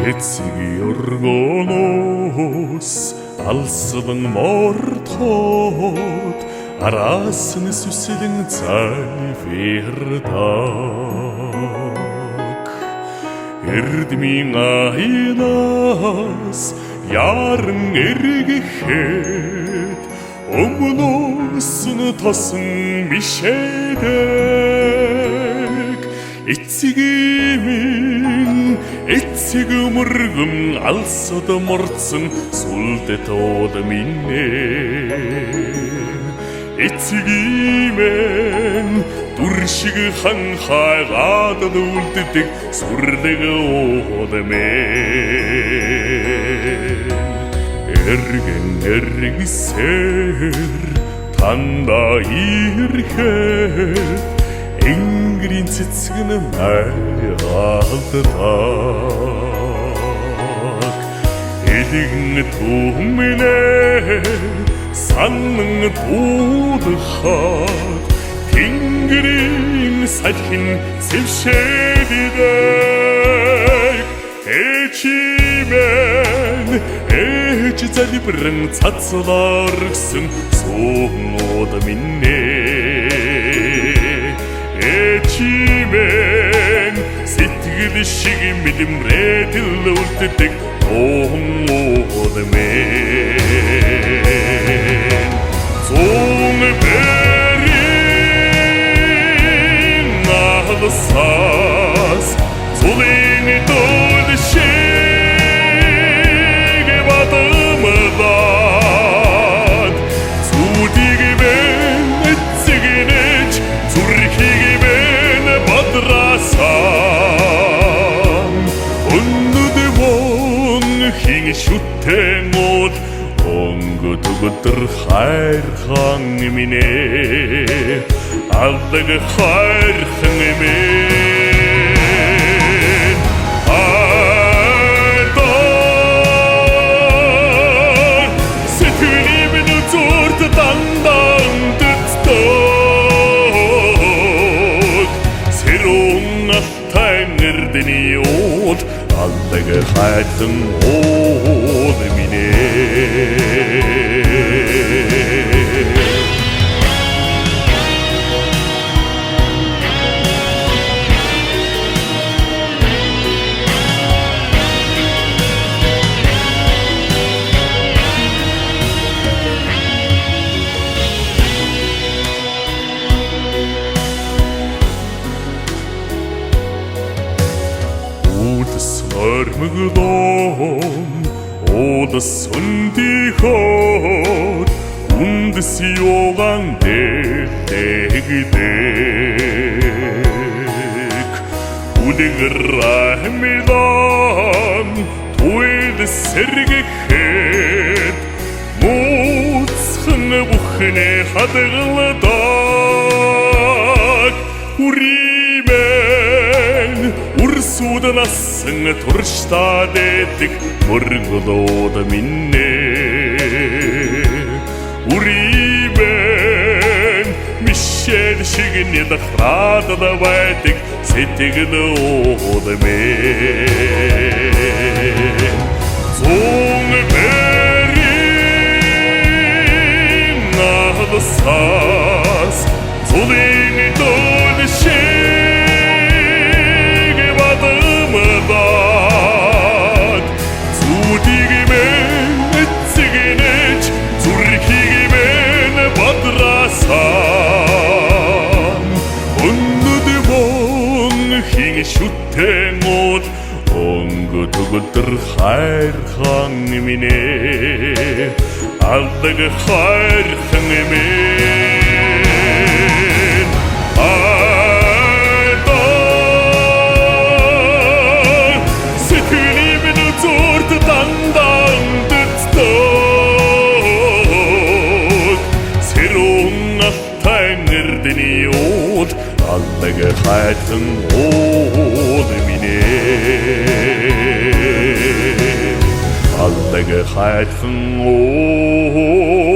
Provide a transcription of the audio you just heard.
эцэг өргөнөөс алслан мортоод араас нь сүслэн залбирдаг эрдмийн аянаас яран эргэхэд өмнөөс нь тосон мишэдэг эцэг мөргөн алсад морцсон сүлдэт од минь эцгиймэн дүр шиг ханхайгаад үлддэг сүрлэг од минь эргэн эргисээр танда ирэхэд энгэрийн цэцэг нь айгаалдаг элэгэн түмнээ санан дуудахад тэнгэрийн сахин сэвшээдэг эчимэн ээж залбирэн цацлааргсан суугнууд минь эчимэн сэтгэл шиг мэдэмрээд үлддэг оомод минь зүүн бэрийн наалсаас зулын дууд шиг бадамдаад зүудийг мэн эцэгнэж зүрхийг мэн бадрасан өнөд мөн хин шүтэнод онгодгодр хайрхан минь алдаг хайрхан минь ада сэтгэлийн минь зүрт дандан дэцдэг сэрүүн алтай нэрдэний од алдаг хайрхан од минь Örmөгдөн одос өндихөөр үндэс юуган дээлэгдэг үлгэрэмилан туйд сэргэхэд муцхан бүхнэ хадгалдаг Урсуданасан турштадэдэг мөргөлөөд минь Урибэн мишэл шиг нэдхраад байдаг сэтгэлөөд минь зүүн бэрийн наалсаас зулын дууд шиг шүтэнод онгодгодр хайрхан минь алдаг хайрхан минь ада сэтгэлийн минь зүрт дандан дэцдэг сэрүүн алтай нэрдэний од алдаг хайрхан од минь алдаг хайрхан од